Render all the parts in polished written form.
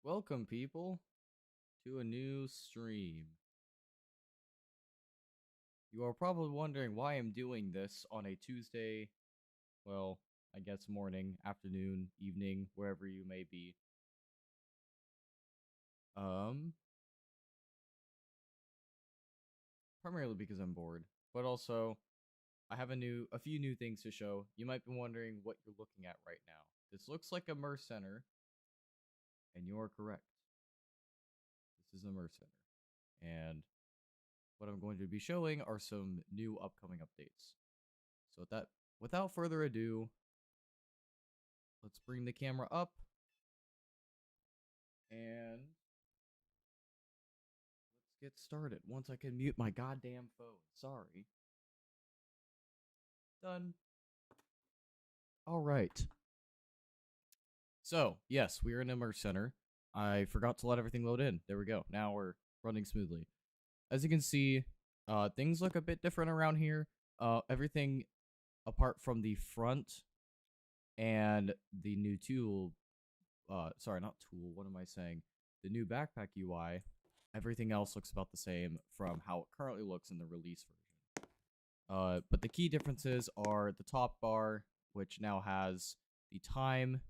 Welcome, people, to a new stream. You are probably wondering why I'm doing this on a Tuesday, well, I guess morning, afternoon, evening, wherever you may be. Um, Primarily because I'm bored, but also I have a few new things to show. You might be wondering what you're looking at right now. This looks like a Merc Center, and you are correct. This is a Merc Center, and what I'm going to be showing are some new upcoming updates. So without further ado, let's bring the camera up and let's get started. Once I can mute my goddamn phone. Sorry. Done. All right. So, yes, we are in Immerse Center. I forgot to let everything load in. There we go. Now we're running smoothly. As you can see, things look a bit different around here. Everything apart from the front and the new tool, sorry, not tool, what am I saying? The new backpack UI, everything else looks about the same from how it currently looks in the release version. But the key differences are the top bar, which now has the time,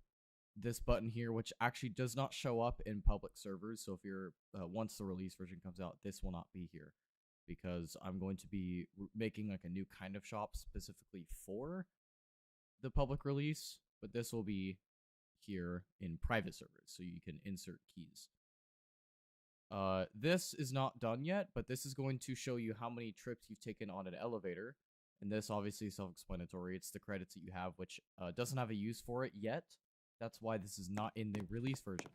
this button here, which actually does not show up in public servers. So if you're, once the release version comes out, this will not be here because I'm going to be making like a new kind of shop specifically for the public release, but this will be here in private servers, so you can insert keys. This is not done yet, but this is going to show you how many trips you've taken on an elevator. And this obviously is self-explanatory. It's the credits that you have, which doesn't have a use for it yet. That's why this is not in the release version.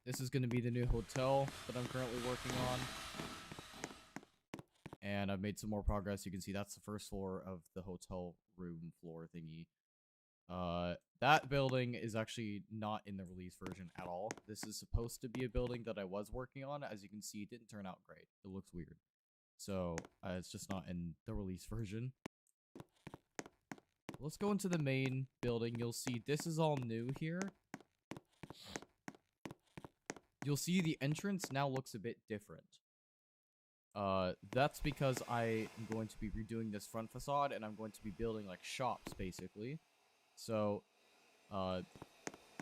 This is going to be the new hotel that I'm currently working on. And I've made some more progress. You can see that's the first floor of the hotel room floor thingy. That building is actually not in the release version at all. This is supposed to be a building that I was working on. As you can see, it didn't turn out great. It looks weird. So, it's just not in the release version. Let's go into the main building. You'll see this is all new here. You'll see the entrance now looks a bit different. That's because I am going to be redoing this front facade, and I'm going to be building, like, shops, basically. So,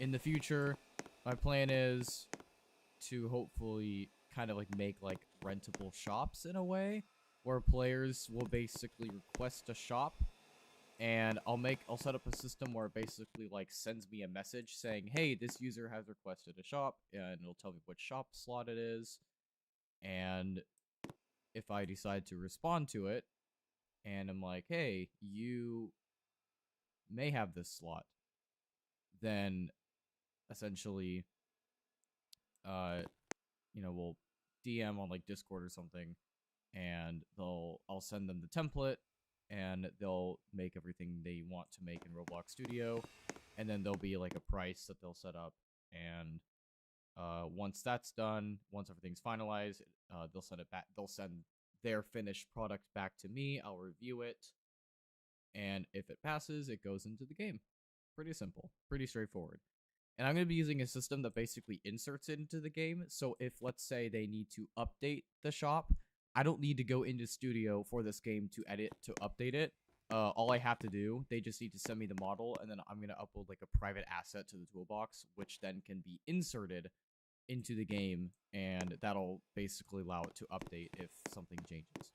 in the future, my plan is to hopefully kind of, like, make, like, rentable shops in a way, where players will basically request a shop, and I'll set up a system where it basically, like, sends me a message saying, hey, this user has requested a shop, and it'll tell me which shop slot it is, and if I decide to respond to it, and I'm like, hey, you may have this slot, then essentially, we'll DM on, like, Discord or something, and I'll send them the template, and they'll make everything they want to make in Roblox Studio, and then there'll be, like, a price that they'll set up, and once that's done, once everything's finalized, they'll send it back. They'll send their finished product back to me. I'll review it, and if it passes, it goes into the game. Pretty simple, pretty straightforward. And I'm going to be using a system that basically inserts it into the game. So if, let's say, they need to update the shop, I don't need to go into Studio for this game to update it. All I have to do, they just need to send me the model, and then I'm going to upload, like, a private asset to the toolbox, which then can be inserted into the game, and that'll basically allow it to update if something changes.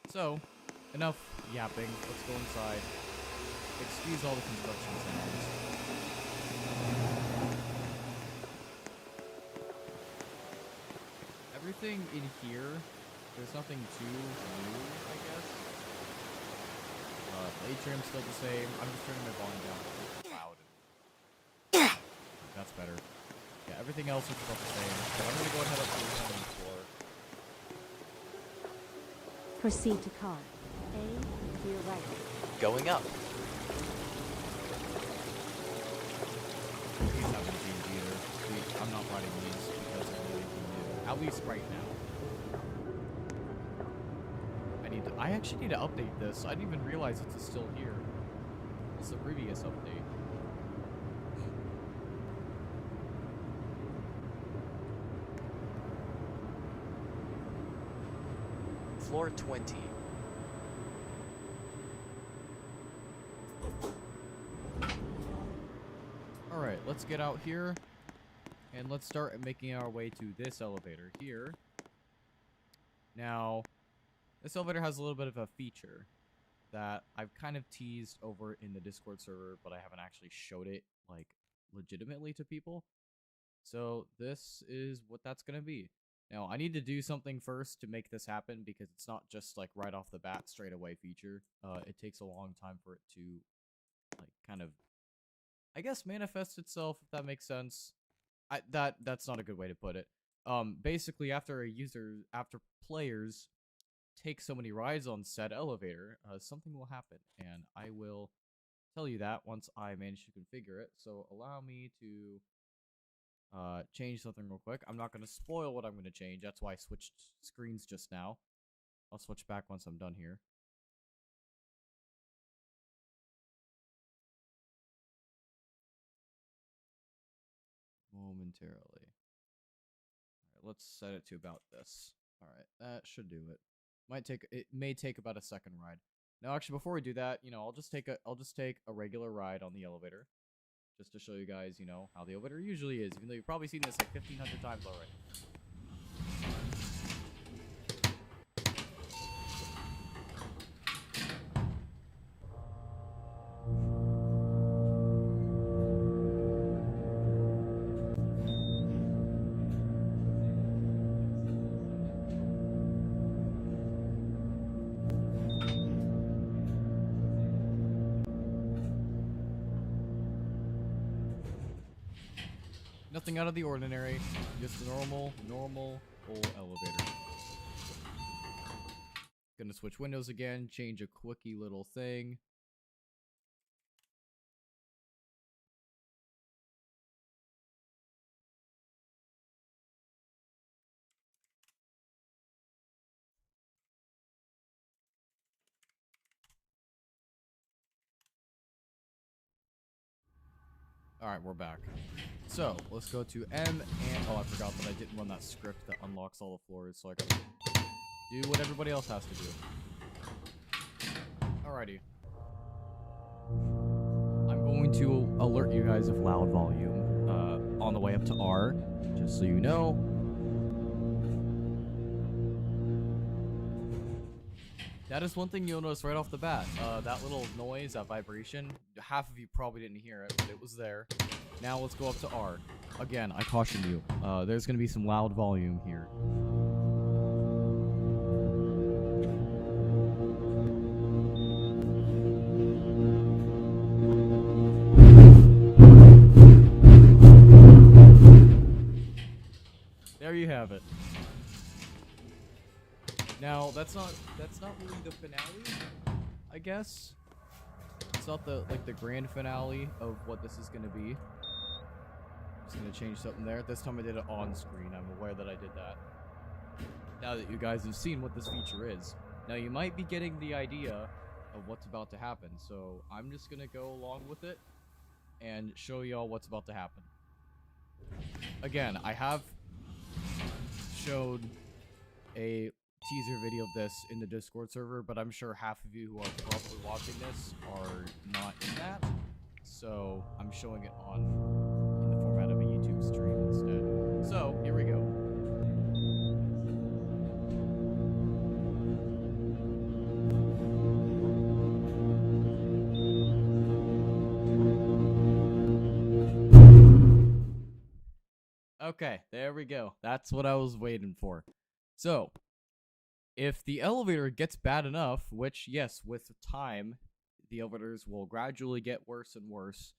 So, enough yapping. Let's go inside. Excuse all the construction sounds. Everything in here, there's nothing too new, I guess. The atrium's still the same. I'm just turning my volume down a little loud. That's better. Yeah, everything else is about the same. So I'm gonna go ahead up to the second floor. Proceed to car. A to your right. Going up. These haven't changed either. I'm not writing these because they're anything new. At least right now. I actually need to update this. I didn't even realize it's still here. It's the previous update. floor 20. Alright, let's get out here. And let's start making our way to this elevator here. Now, this elevator has a little bit of a feature that I've kind of teased over in the Discord server, but I haven't actually showed it, like, legitimately to people. So this is what that's going to be. Now, I need to do something first to make this happen because it's not just, like, right off the bat, straight away feature. It takes a long time for it to, like, kind of, I guess, manifest itself, if that makes sense. That's not a good way to put it. Basically, after players take so many rides on said elevator, something will happen, and I will tell you that once I manage to configure it. So allow me to change something real quick. I'm not going to spoil what I'm going to change. That's why I switched screens just now. I'll switch back once I'm done here. Momentarily. Alright, let's set it to about this. Alright, that should do it. It may take about a second ride. Now, actually, before we do that, I'll just take a regular ride on the elevator, just to show you guys, how the elevator usually is. Even though you've probably seen this like 1,500 times already. Nothing out of the ordinary, just a normal old elevator. Gonna switch windows again, change a quickie little thing. Alright, we're back. So, let's go to M and... Oh, I forgot that I didn't run that script that unlocks all the floors, so I gotta do what everybody else has to do. Alrighty. I'm going to alert you guys of loud volume on the way up to R, just so you know. That is one thing you'll notice right off the bat. That little noise, that vibration, half of you probably didn't hear it, but it was there. Now let's go up to R. Again, I caution you. There's going to be some loud volume here. There you have it. Now, that's not really the finale, I guess. It's not the grand finale of what this is gonna be. Just gonna change something there. This time I did it on screen. I'm aware that I did that. Now that you guys have seen what this feature is. Now you might be getting the idea of what's about to happen, so I'm just gonna go along with it and show y'all what's about to happen. Again, I have showed a teaser video of this in the Discord server, but I'm sure half of you who are probably watching this are not in that, so I'm showing it in the format of a YouTube stream instead. So, here we go. Okay, there we go. That's what I was waiting for. So, if the elevator gets bad enough, which, yes, with time, the elevators will gradually get worse and worse,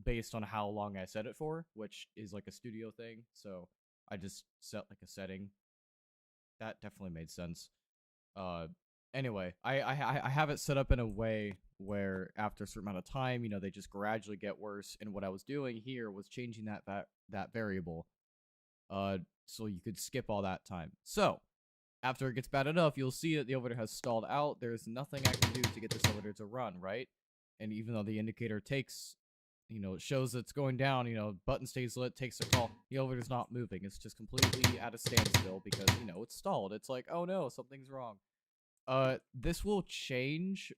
based on how long I set it for, which is like a studio thing, so I just set like a setting. That definitely made sense. Anyway, I have it set up in a way where after a certain amount of time, they just gradually get worse, and what I was doing here was changing that variable, so you could skip all that time. So, after it gets bad enough, you'll see that the elevator has stalled out. There's nothing I can do to get this elevator to run, right? And even though the indicator takes it shows it's going down, button stays lit, takes a call, the elevator's not moving, it's just completely at a standstill because, it's stalled. It's like, oh no, something's wrong. This will change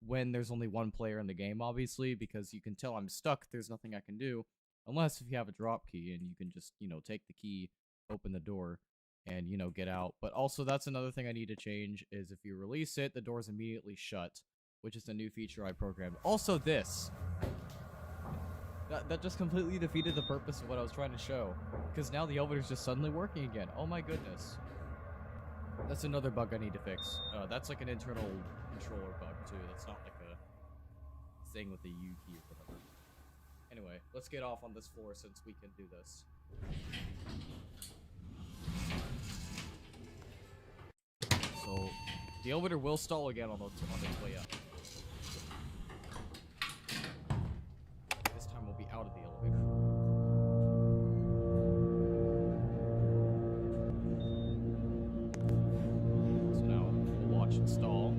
when there's only one player in the game, obviously, because you can tell I'm stuck, there's nothing I can do, unless if you have a drop key and you can just, take the key, open the door, and, get out. But also, that's another thing I need to change, is if you release it, the door's immediately shut, which is a new feature I programmed. Also this! That just completely defeated the purpose of what I was trying to show, because now the elevator's just suddenly working again. Oh my goodness. That's another bug I need to fix. That's like an internal controller bug, too. That's not like a thing with the U key or whatever. Anyway, let's get off on this floor since we can do this. So, the elevator will stall again on its way up. This time we'll be out of the elevator. So now we'll watch it stall.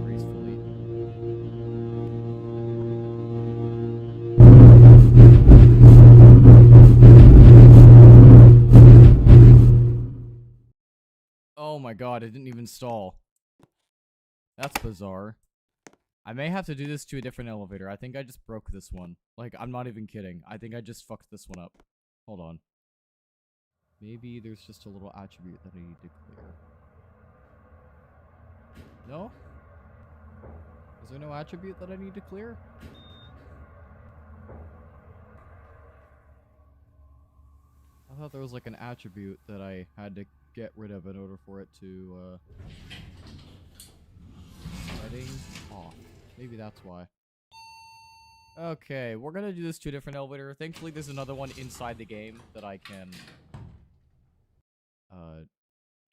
Gracefully. Oh my god, it didn't even stall. That's bizarre. I may have to do this to a different elevator. I think I just broke this one. Like, I'm not even kidding. I think I just fucked this one up. Hold on. Maybe there's just a little attribute that I need to clear. No? Is there no attribute that I need to clear? I thought there was like an attribute that I had to get rid of in order for it to, setting off. Maybe that's why. Okay, we're gonna do this to a different elevator. Thankfully, there's another one inside the game that I can,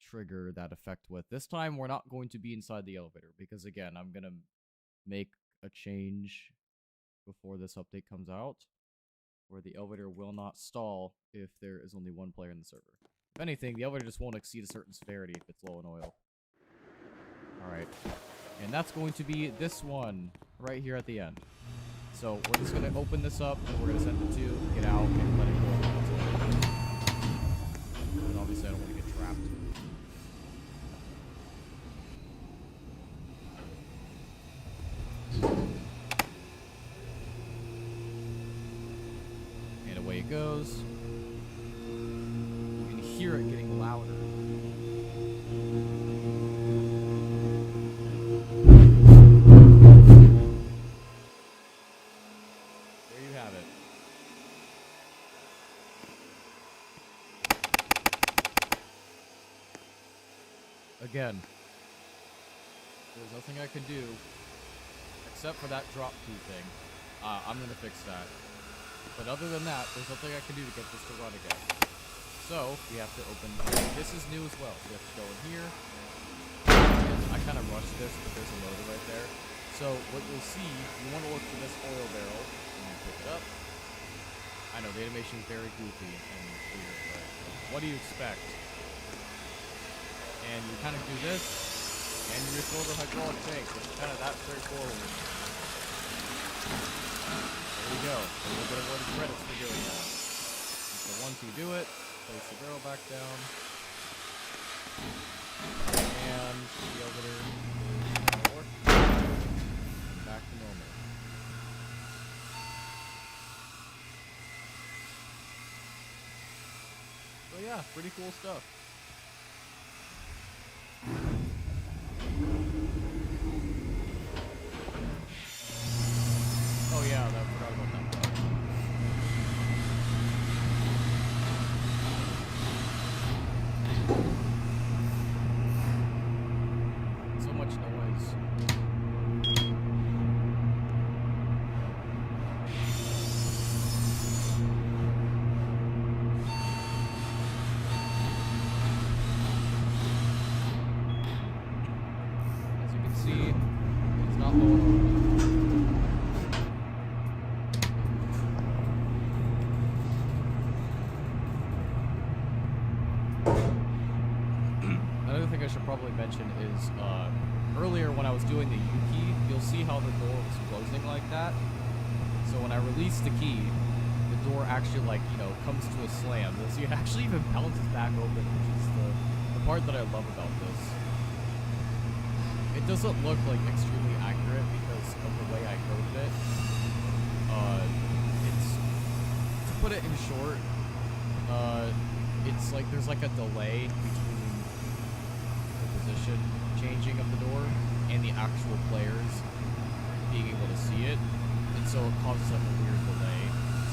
trigger that effect with. This time, we're not going to be inside the elevator, because again, I'm gonna make a change before this update comes out, where the elevator will not stall if there is only one player in the server. If anything, the elevator just won't exceed a certain severity if it's low in oil. Alright. And that's going to be this one, right here at the end. So, we're just going to open this up, and we're going to send it to get out, and let it go. But obviously, I don't want to get trapped. And away it goes. You can hear it getting louder. There you have it. Again, there's nothing I can do except for that drop key thing. I'm gonna fix that. But other than that, there's nothing I can do to get this to run again. So, we have to open... This is new as well. We have to go in here. And I kind of rushed this, but there's a loader right there. So, what you'll see, you want to look for this oil barrel, and you pick it up. I know, the animation is very goofy and weird, but what do you expect? And you kind of do this, and you refill the hydraulic tank. It's kind of that straightforward. There you go. A little bit of awarded credits for doing that. So once you do it, place the barrel back down. And the elevator will work. Back to normal. So yeah, pretty cool stuff. Oh yeah, I forgot about that part. So much noise. As you can see, it's not lower on. Another thing I should probably mention is, earlier when I was doing the U key, you'll see how the door was closing like that. So when I release the key, the door actually, like, you know, comes to a slam. So it actually even bounces back open, which is the part that I love about this. It doesn't look, like, extremely accurate because of the way I coded it. It's, to put it in short, it's like there's like a delay between the position changing of the door and the actual players being able to see it, and so it causes like a weird delay.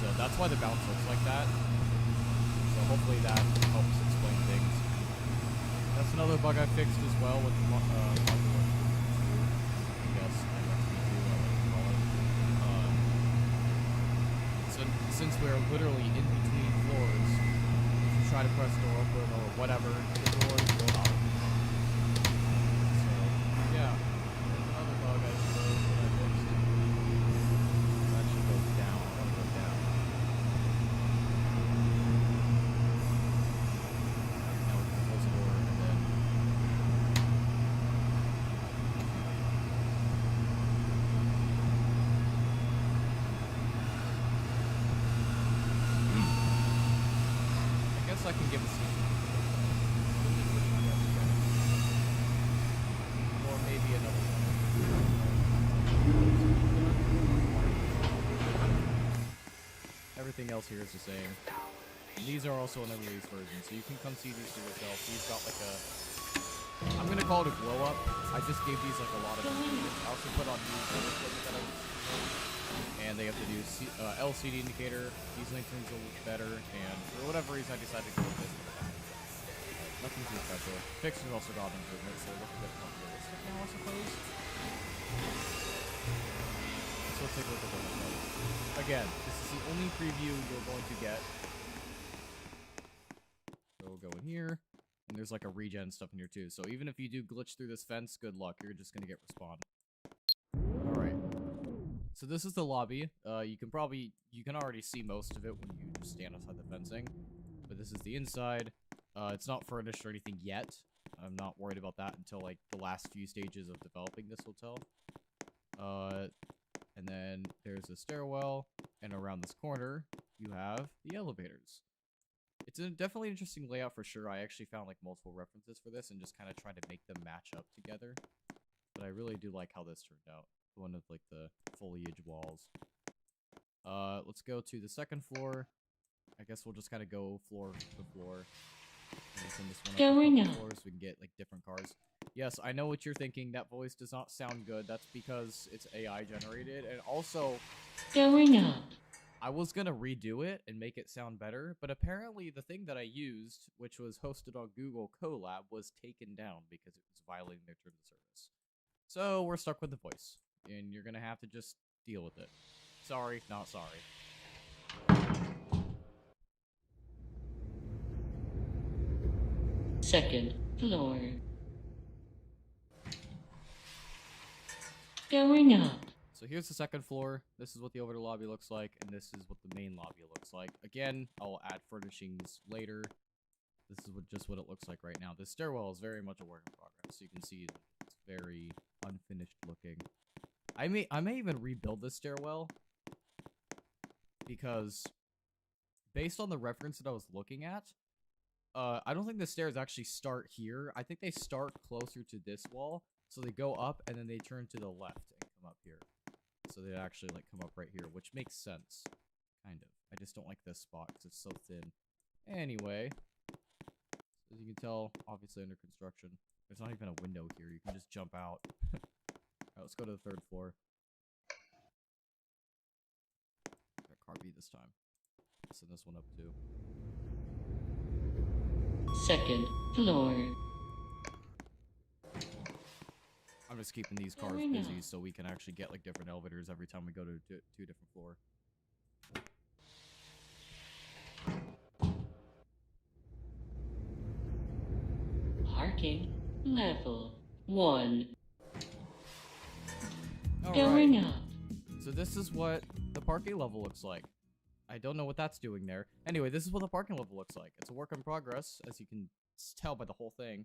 So that's why the bounce looks like that. So hopefully that helps explain things. That's another bug I fixed as well with since we're literally in between floors, if you try to press the door open or whatever, the doors go out. So, yeah. There's another bug I suppose that I fixed. That should go down. I want to go down. Now we can close the door and then... I can give a seat. Or maybe another one. Everything else here is the same. And these are also in the release version, so you can come see these for yourself. These got like a... I'm gonna call it a glow up. I just gave these like a lot of improvements. I also put on new equipment that I was using. And they have to do LCD indicator. These lanterns will look better, and for whatever reason, I decided to go with this. Nothing too special. Fixtures also got improvements, so they look a bit more realistic now, I suppose. So let's take a look at those. Again, this is the only preview you're going to get. So we'll go in here, and there's like a regen stuff in here too. So even if you do glitch through this fence, good luck. You're just gonna get respawn. Alright. So this is the lobby. You can already see most of it when you just stand outside the fencing. But this is the inside. It's not furnished or anything yet. I'm not worried about that until like the last few stages of developing this hotel. And then there's a stairwell, and around this corner you have the elevators. It's a definitely interesting layout for sure. I actually found like multiple references for this and just kind of tried to make them match up together. But I really do like how this turned out. One of like the foliage walls. Let's go to the second floor. I guess we'll just kind of go floor to floor. And send this one up floors so we can get like different cars. Yes, I know what you're thinking. That voice does not sound good. That's because it's AI generated, and also going up. I was gonna redo it and make it sound better, but apparently the thing that I used, which was hosted on Google Colab, was taken down because it was violating their terms of service. So we're stuck with the voice, and you're gonna have to just deal with it. Sorry, not sorry. Second floor. Going up. So here's the second floor. This is what the over the lobby looks like, and this is what the main lobby looks like. Again, I'll add furnishings later. This is just what it looks like right now. This stairwell is very much a work in progress. So you can see it's very unfinished looking. I may even rebuild this stairwell because based on the reference that I was looking at, I don't think the stairs actually start here. I think they start closer to this wall, so they go up and then they turn to the left and come up here. So they actually like come up right here, which makes sense, kind of. I just don't like this spot because it's so thin. Anyway, as you can tell, obviously under construction. There's not even a window here. You can just jump out. Alright, let's go to the third floor. Got car B this time. Send this one up too. Second floor. I'm just keeping these cars busy so we can actually get like different elevators every time we go to two different floor. Parking level 1. All Going right. up. So this is what the parking level looks like. I don't know what that's doing there. Anyway, this is what the parking level looks like. It's a work in progress, as you can tell by the whole thing.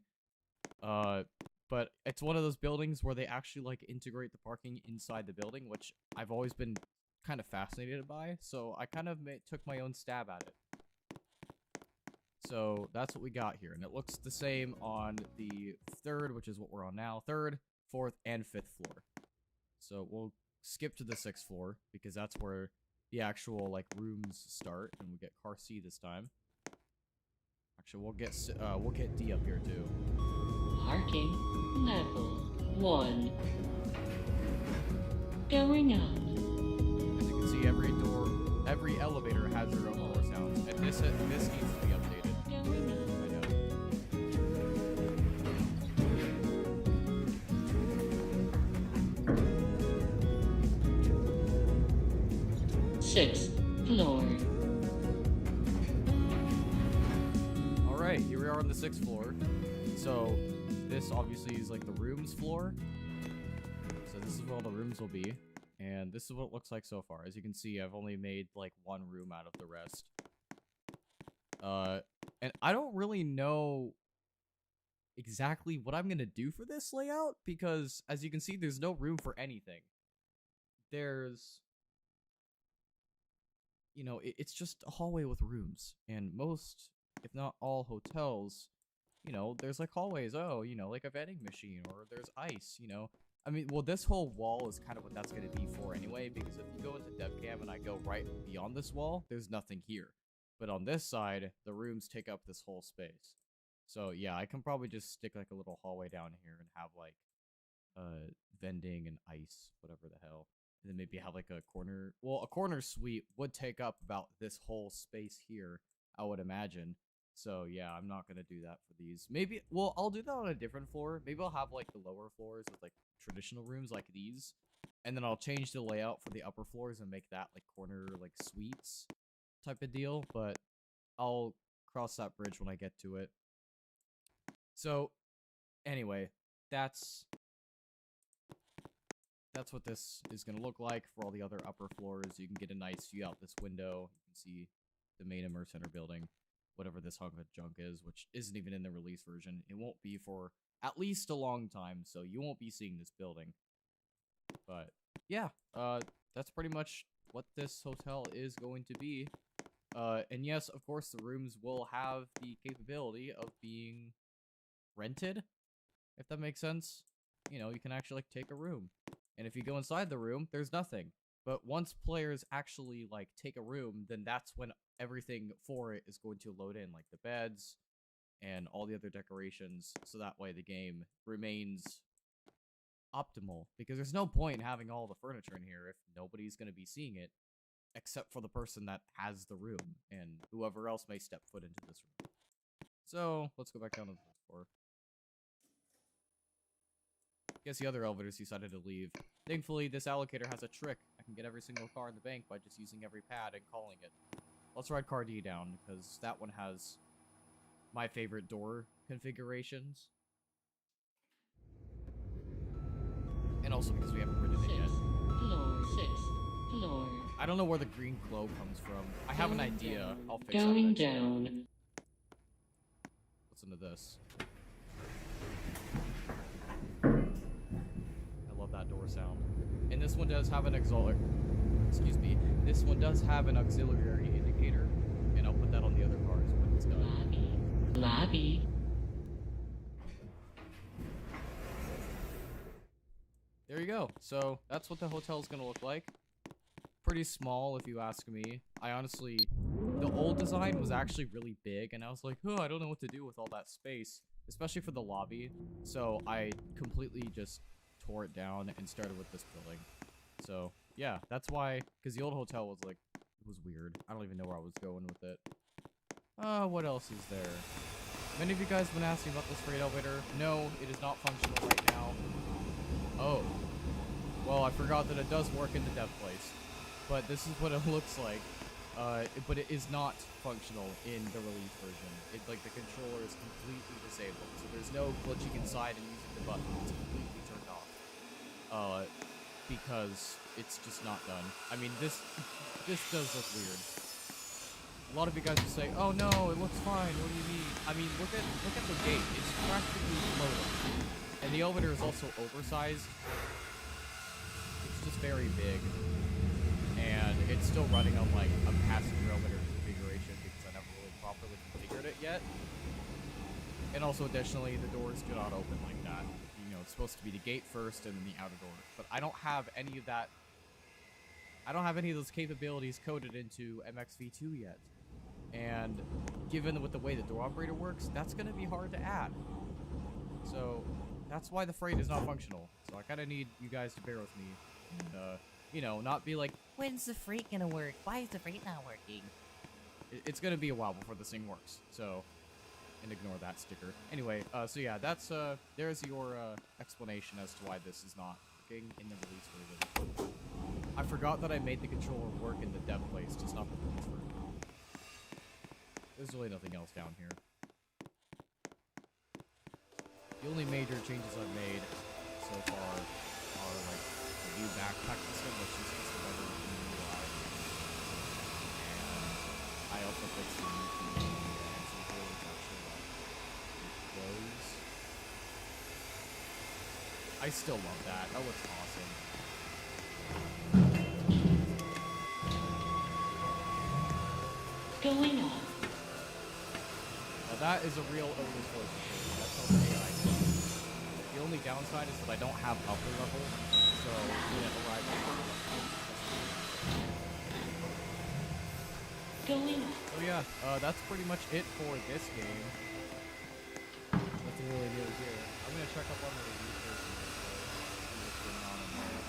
But it's one of those buildings where they actually like integrate the parking inside the building, which I've always been kind of fascinated by. So I kind of took my own stab at it. So that's what we got here, and it looks the same on the 3rd, which is what we're on now. 3rd, 4th, and 5th floor. So we'll skip to the 6th floor because that's where the actual like rooms start, and we get car C this time. Actually, we'll get D up here too. Parking level 1. Going up. As you can see, every elevator has their own door sounds, and this needs to be updated. Going up. I know. 6th floor. Alright, here we are on the 6th floor. So, this obviously is like the rooms floor. So this is where all the rooms will be. And this is what it looks like so far. As you can see, I've only made like one room out of the rest. And I don't really know exactly what I'm gonna do for this layout, because as you can see, there's no room for anything. There's... You know, it's just a hallway with rooms. And most, if not all hotels, you know, there's like hallways, oh, you know, like a vending machine, or there's ice, you know. I mean, well, this whole wall is kind of what that's going to be for anyway, because if you go into DevCam and I go right beyond this wall, there's nothing here. But on this side, the rooms take up this whole space. So yeah, I can probably just stick like a little hallway down here and have like vending and ice, whatever the hell. And then maybe have like a corner, well, a corner suite would take up about this whole space here, I would imagine. So yeah, I'm not gonna do that for these. Maybe, well, I'll do that on a different floor. Maybe I'll have like the lower floors with like traditional rooms like these, and then I'll change the layout for the upper floors and make that like corner like suites type of deal. But I'll cross that bridge when I get to it. So anyway, that's what this is going to look like for all the other upper floors. You can get a nice view out this window. You can see the main Immerse Center building, whatever this hunk of junk is, which isn't even in the release version. It won't be for at least a long time, so you won't be seeing this building. But yeah, that's pretty much what this hotel is going to be. And yes, of course, the rooms will have the capability of being rented, if that makes sense. You know, you can actually like take a room. And if you go inside the room, there's nothing. But once players actually like take a room, then that's when everything for it is going to load in, like the beds and all the other decorations, so that way the game remains optimal. Because there's no point in having all the furniture in here if nobody's going to be seeing it, except for the person that has the room and whoever else may step foot into this room. So let's go back down to the floor. Guess the other elevators decided to leave. Thankfully, this allocator has a trick. I can get every single car in the bank by just using every pad and calling it. Let's ride car D down, because that one has my favorite door configurations. And also because we haven't ridden it yet. 6th floor. 6th floor. I don't know where the green glow comes from. I have an idea. I'll fix that Going eventually. down. Listen to this. I love that door sound. And this one does have an auxiliary. Excuse me. This one does have an auxiliary indicator, and I'll put that on the other cars when it's done. Lobby. Lobby. There you go. So that's what the hotel is gonna look like. Pretty small, if you ask me. I honestly, the old design was actually really big, and I was like, oh, I don't know what to do with all that space, especially for the lobby. So I completely just tore it down and started with this building. So yeah, that's why, because the old hotel was like, it was weird. I don't even know where I was going with it. What else is there? Many of you guys have been asking about this freight elevator. No, it is not functional right now. Oh. Well, I forgot that it does work in the dev place. But this is what it looks like. But it is not functional in the release version. Like, the controller is completely disabled. So there's no glitching inside and using the button. It's completely turned off. Because it's just not done. I mean, this does look weird. A lot of you guys will say, oh no, it looks fine, what do you mean? I mean, look at the gate. It's practically floating. And the elevator is also oversized. It's just very big. And it's still running on like a passenger elevator configuration because I never really properly configured it yet. And also additionally, the doors do not open like that. You know, it's supposed to be the gate first and then the outer door. But I don't have any of that. I don't have any of those capabilities coded into MXV2 yet. And given with the way the door operator works, that's going to be hard to add. So that's why the freight is not functional. So I kind of need you guys to bear with me. And, you know, not be like, when's the freight going to work? Why is the freight not working? It's going to be a while before this thing works. So, and ignore that sticker. Anyway, so yeah, that's, there's your, explanation as to why this is not working in the release version. I forgot that I made the controller work in the dev place, just not the release version. There's really nothing else down here. The only major changes I've made so far are like the new backpack system, which is just another new UI. And I also fixed the new key and some doors actually like close. I still love that. That looks awesome. Going up. Now that is a real Otis voice recording. That's how the AI sounds. The only downside is that I don't have upper level, so whenever I Going up. So yeah, that's pretty much it for this game. Nothing really new here. I'm gonna check up on the review first and just see what's going on in there.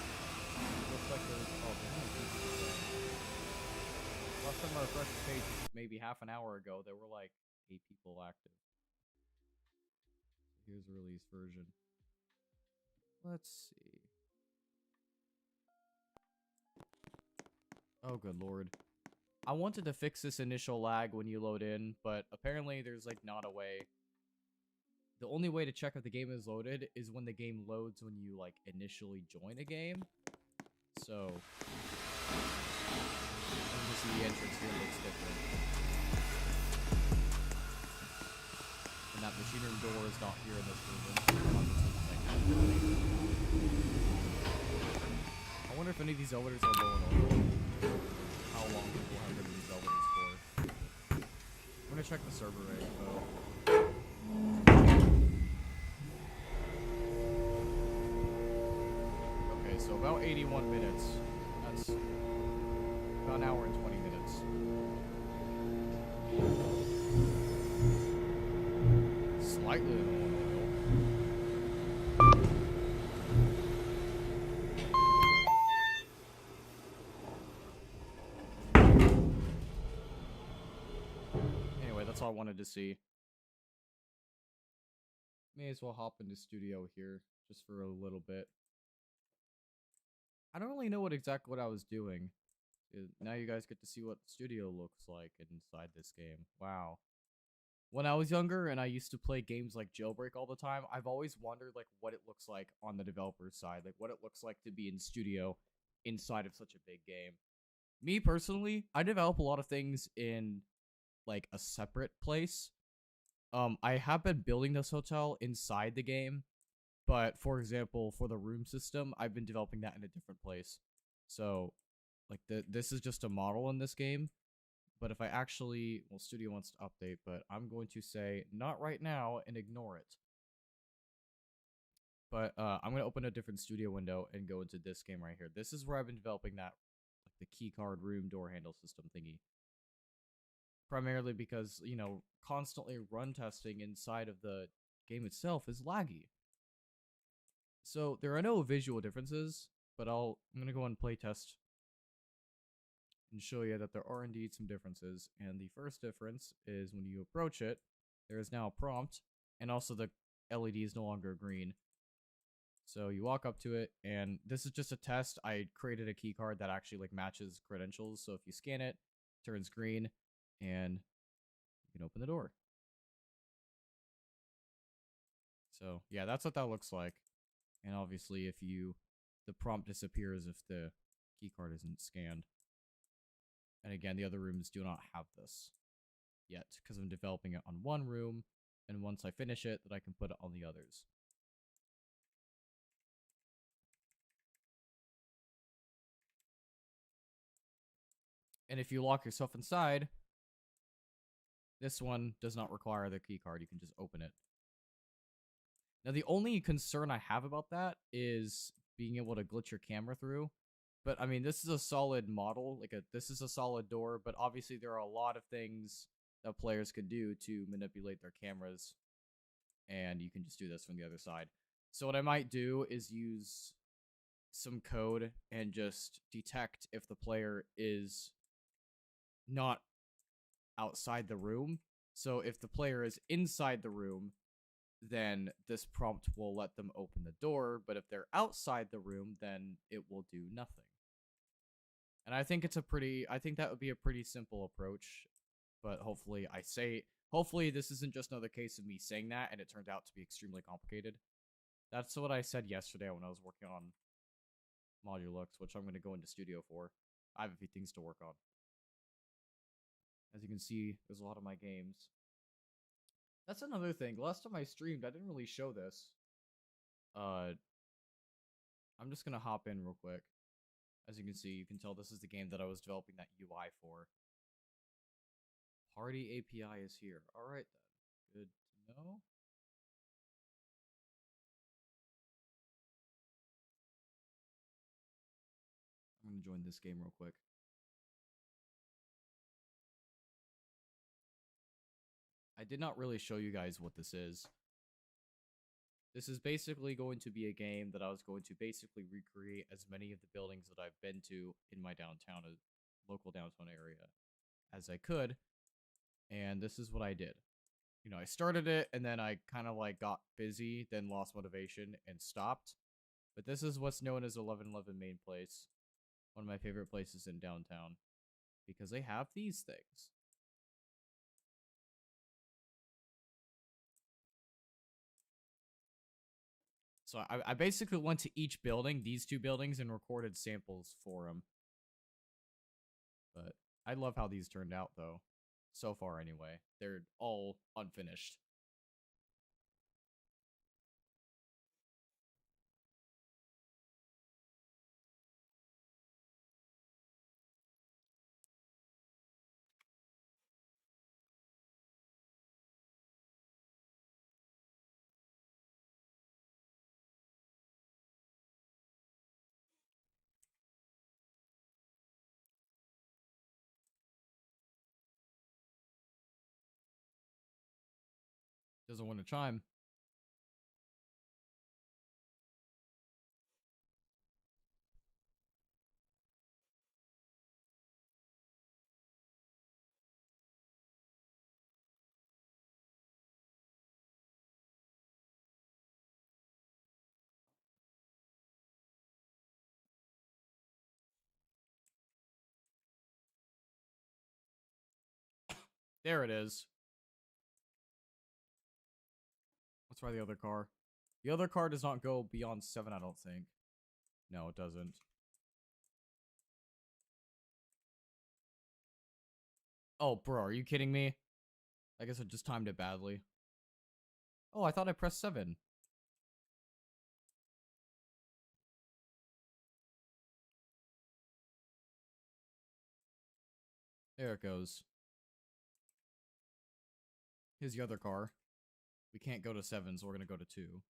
Looks like there's last time I refreshed the page, maybe half an hour ago, there were like 8 people active. Here's the release version. Let's see. Oh, good lord. I wanted to fix this initial lag when you load in, but apparently there's like not a way. The only way to check if the game is loaded is when the game loads when you like initially join a game. So, obviously the entrance here looks different. And that machine room door is not here in this version. I wonder if any of these elevators are low and oil. How long people have been in these elevators for. I'm gonna check the server rate info. Okay, so about 81 minutes. That's about an hour and 20 minutes. Slightly low on oil. Anyway, that's all I wanted to see. May as well hop into studio here just for a little bit. I don't really know exactly what I was doing. Now you guys get to see what studio looks like inside this game. Wow. When I was younger and I used to play games like Jailbreak all the time, I've always wondered like what it looks like on the developer's side, like what it looks like to be in studio inside of such a big game. Me personally, I develop a lot of things in like a separate place. I have been building this hotel inside the game, but for example, for the room system, I've been developing that in a different place. So, like this is just a model in this game. But if I actually, well, Studio wants to update, but I'm going to say not right now and ignore it. But I'm going to open a different studio window and go into this game right here. This is where I've been developing that, like the key card room door handle system thingy. Primarily because, you know, constantly run testing inside of the game itself is laggy. So there are no visual differences, but I'm going to go and play test and show you that there are indeed some differences. And the first difference is when you approach it, there is now a prompt, and also the LED is no longer green. So you walk up to it, and this is just a test. I created a key card that actually like matches credentials. So if you scan it, it turns green, and you can open the door. So yeah, that's what that looks like. And obviously, the prompt disappears if the key card isn't scanned. And again, the other rooms do not have this yet, because I'm developing it on one room, and once I finish it, then I can put it on the others. And if you lock yourself inside, this one does not require the key card. You can just open it. Now, the only concern I have about that is being able to glitch your camera through. But I mean, this is a solid model. This is a solid door. But obviously, there are a lot of things that players could do to manipulate their cameras, and you can just do this from the other side. So what I might do is use some code and just detect if the player is not outside the room. So if the player is inside the room, then this prompt will let them open the door. But if they're outside the room, then it will do nothing. And I think I think that would be a pretty simple approach. But hopefully hopefully this isn't just another case of me saying that and it turned out to be extremely complicated. That's what I said yesterday when I was working on Modulux, which I'm going to go into Studio for. I have a few things to work on. As you can see, there's a lot of my games. That's another thing. Last time I streamed, I didn't really show this. I'm just going to hop in real quick. As you can see, you can tell this is the game that I was developing that UI for. Party API is here. Alright then. Good to know. I'm going to join this game real quick. I did not really show you guys what this is. This is basically going to be a game that I was going to basically recreate as many of the buildings that I've been to in my local downtown area as I could. And this is what I did. You know, I started it and then I kind of like got busy, then lost motivation and stopped. But this is what's known as 1111 Main Place. One of my favorite places in downtown. Because they have these things. So I basically went to each building, these two buildings, and recorded samples for them. But I love how these turned out, though. So far, anyway. They're all unfinished. Doesn't want to chime. There it is. Let's try the other car. The other car does not go beyond 7, I don't think. No, it doesn't. Oh, bro, are you kidding me? I guess I just timed it badly. Oh, I thought I pressed 7. There it goes. Here's the other car. We can't go to 7, so we're gonna go to 2.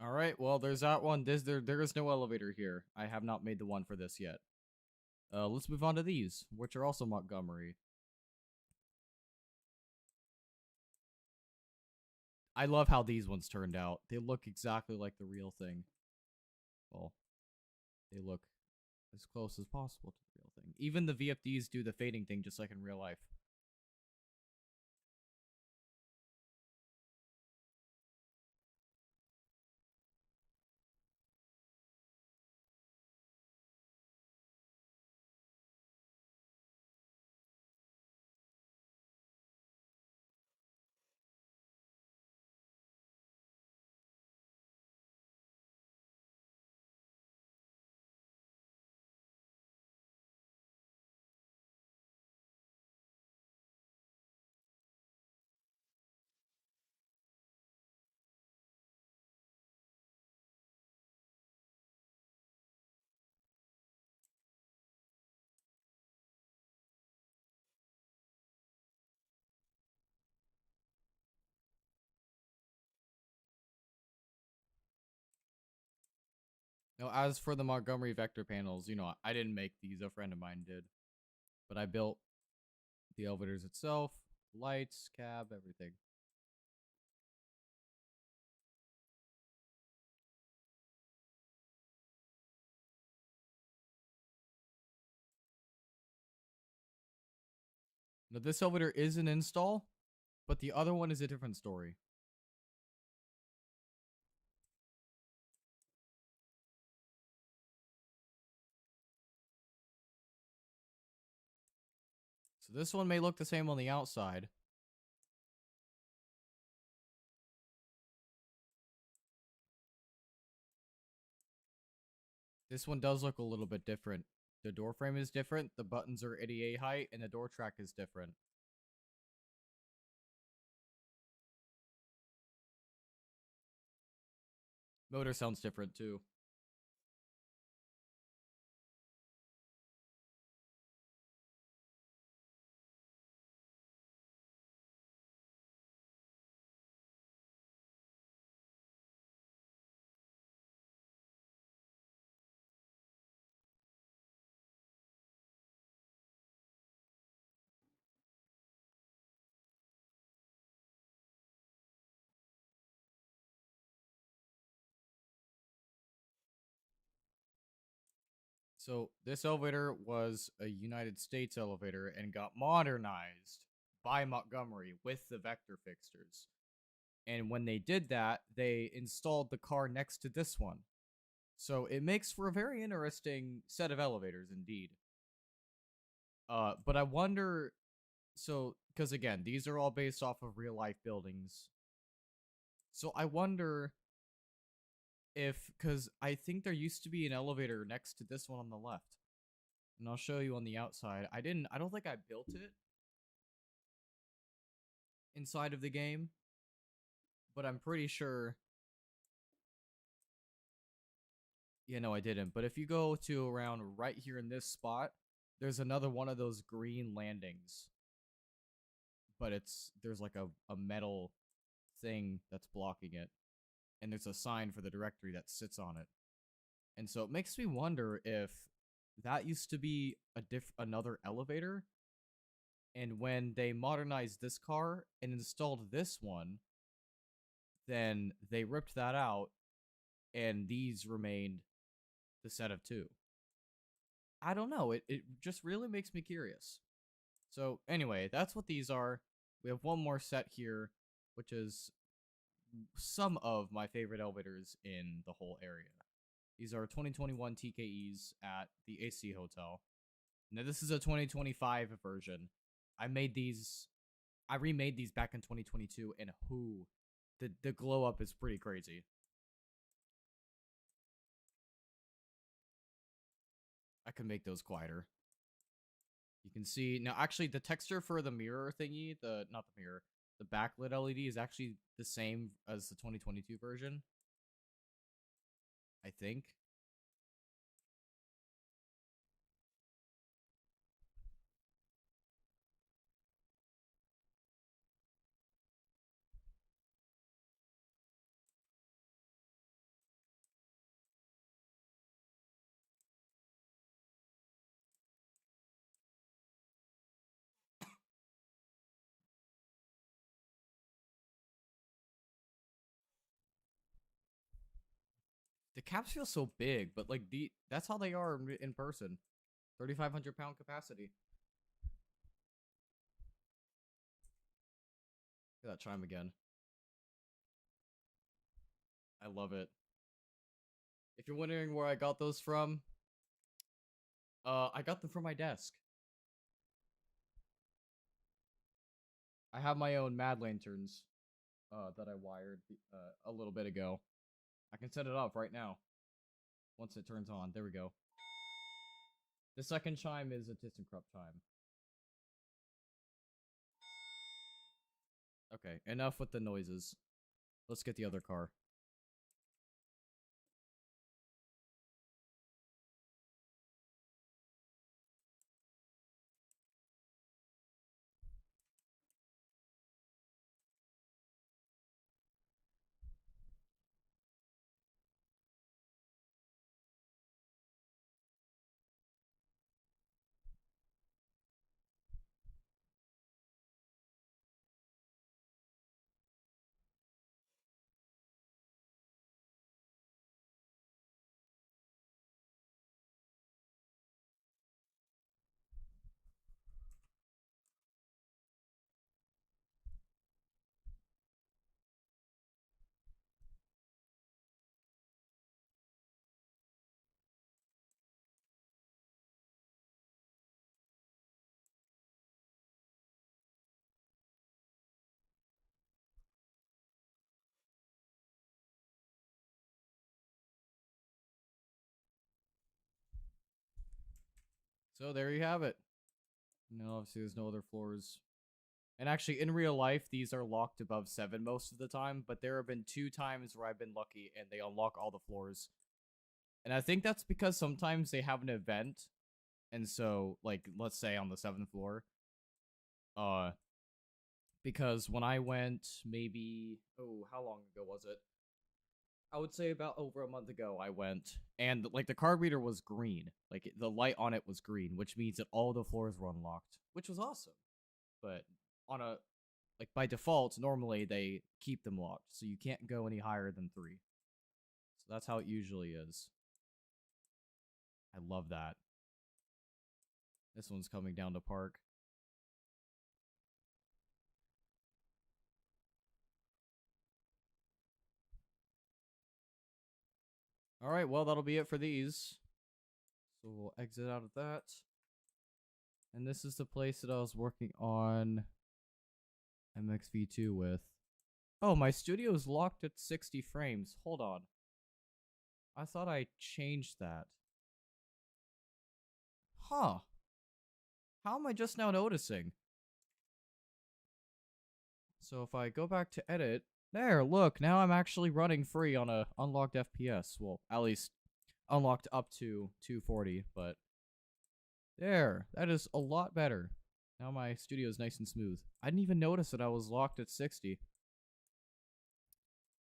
Alright, well, there's that one. There is no elevator here. I have not made the one for this yet. Let's move on to these, which are also Montgomery. I love how these ones turned out. They look exactly like the real thing. Well, they look as close as possible to the real thing. Even the VFDs do the fading thing just like in real life. Now, as for the Montgomery vector panels, I didn't make these. A friend of mine did. But I built the elevators itself, lights, cab, everything. Now, this elevator is an install, but the other one is a different story. So this one may look the same on the outside. This one does look a little bit different. The door frame is different, the buttons are ADA height, and the door track is different. Motor sounds different too. So this elevator was a United States elevator and got modernized by Montgomery with the vector fixtures. And when they did that, they installed the car next to this one. So it makes for a very interesting set of elevators indeed. But I wonder, so because again, these are all based off of real life buildings. So I wonder if, because I think there used to be an elevator next to this one on the left. And I'll show you on the outside. I don't think I built it inside of the game, but I'm pretty sure. Yeah, no, I didn't. But if you go to around right here in this spot, there's another one of those green landings. But there's like a metal thing that's blocking it. And there's a sign for the directory that sits on it. And so it makes me wonder if that used to be another elevator. And when they modernized this car and installed this one, then they ripped that out and these remained the set of two. I don't know. It just really makes me curious. So anyway, that's what these are. We have one more set here, which is some of my favorite elevators in the whole area. These are 2021 TKEs at the AC Hotel. Now this is a 2025 version. I remade these back in 2022, and the glow up is pretty crazy. I can make those quieter. You can see now. Actually, the texture for the mirror thingy, not the mirror, the backlit LED is actually the same as the 2022 version. I think. The caps feel so big, but like that's how they are in person. 3,500 pound capacity. Look at that chime again. I love it. If you're wondering where I got those from, I got them from my desk. I have my own Mad Lanterns that I wired a little bit ago. I can set it up right now. Once it turns on. There we go. The second chime is a ThyssenKrupp chime. Okay, enough with the noises. Let's get the other car. So there you have it. No, obviously there's no other floors. And actually, in real life, these are locked above 7 most of the time, but there have been 2 times where I've been lucky and they unlock all the floors. And I think that's because sometimes they have an event, and so, like, let's say on the 7th floor, uh, because when I went, maybe, oh, how long ago was it? I would say about over a month ago, I went, and, like, the card reader was green. Like, the light on it was green, which means that all the floors were unlocked, which was awesome. But on a, like, by default, normally they keep them locked, so you can't go any higher than 3. So that's how it usually is. I love that. This one's coming down to park. Alright, well, that'll be it for these. So we'll exit out of that. And this is the place that I was working on MXV2 with. Oh, my studio is locked at 60 frames. Hold on. I thought I changed that. Huh. How am I just now noticing? So if I go back to edit, there, look, now I'm actually running free on a unlocked FPS. Well, at least unlocked up to 240, but there, that is a lot better. Now my studio is nice and smooth. I didn't even notice that I was locked at 60.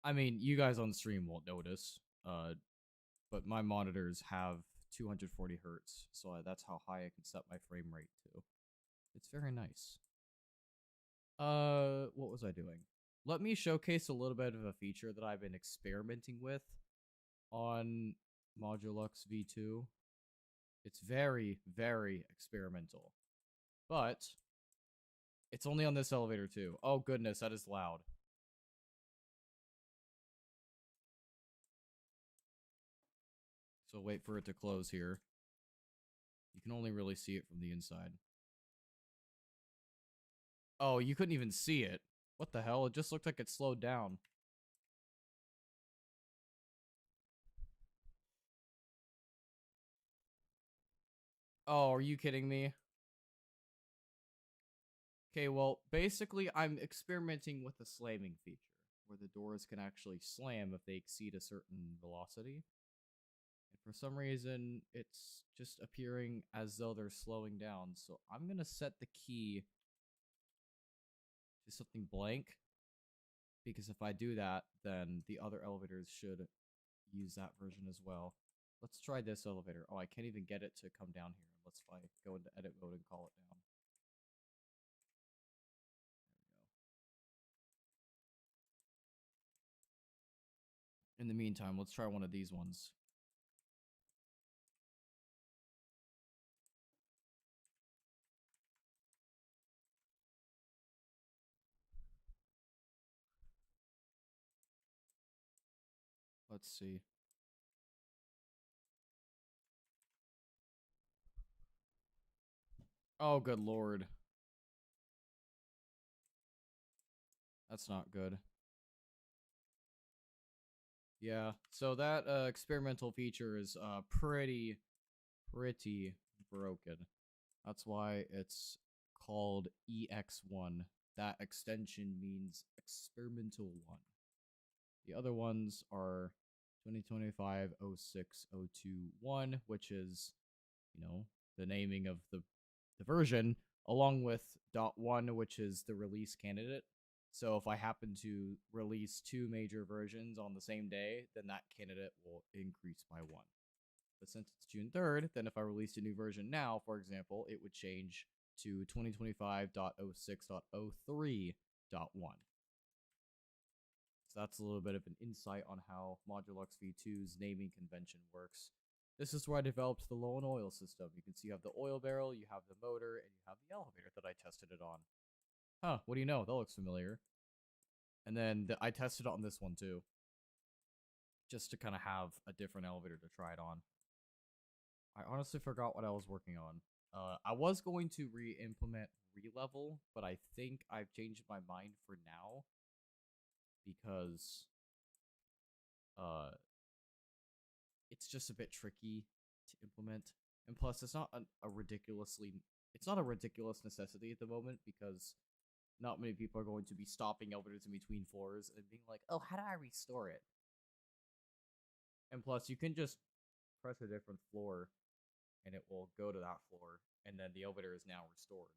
I mean, you guys on stream won't notice, but my monitors have 240 hertz, so that's how high I can set my frame rate to. It's very nice. What was I doing? Let me showcase a little bit of a feature that I've been experimenting with on Modulux V2. It's very, very experimental. But it's only on this elevator too. Oh goodness, that is loud. So wait for it to close here. You can only really see it from the inside. Oh, you couldn't even see it. What the hell? It just looked like it slowed down. Oh, are you kidding me? Okay, well, basically, I'm experimenting with the slamming feature, where the doors can actually slam if they exceed a certain velocity. And for some reason, it's just appearing as though they're slowing down. So I'm going to set the key to something blank, because if I do that, then the other elevators should use that version as well. Let's try this elevator. Oh, I can't even get it to come down here. Let's go into edit mode and call it down. In the meantime, let's try one of these ones. Let's see. Oh, good lord. That's not good. Yeah, so that experimental feature is pretty broken. That's why it's called EX1. That extension means experimental 1. The other ones are 2025-06-021, which is, you know, the naming of the version, along with .1, which is the release candidate. So if I happen to release 2 major versions on the same day, then that candidate will increase by 1. But since it's June 3rd, then if I released a new version now, for example, it would change to 2025.06.03.1. So that's a little bit of an insight on how Modulux V2's naming convention works. This is where I developed the low and oil system. You can see you have the oil barrel, you have the motor, and you have the elevator that I tested it on. Huh, what do you know? That looks familiar. And then I tested it on this one too. Just to kind of have a different elevator to try it on. I honestly forgot what I was working on. I was going to re-implement re-level, but I think I've changed my mind for now. Because it's just a bit tricky to implement. And plus, it's not a it's not a ridiculous necessity at the moment because not many people are going to be stopping elevators in between floors and being like, oh, how do I restore it? And plus, you can just press a different floor and it will go to that floor, and then the elevator is now restored.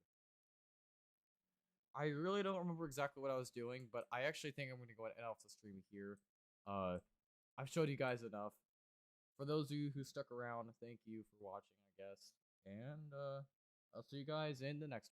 I really don't remember exactly what I was doing, but I actually think I'm going to go ahead and end off the stream here. I've showed you guys enough. For those of you who stuck around, thank you for watching, I guess. And I'll see you guys in the next one.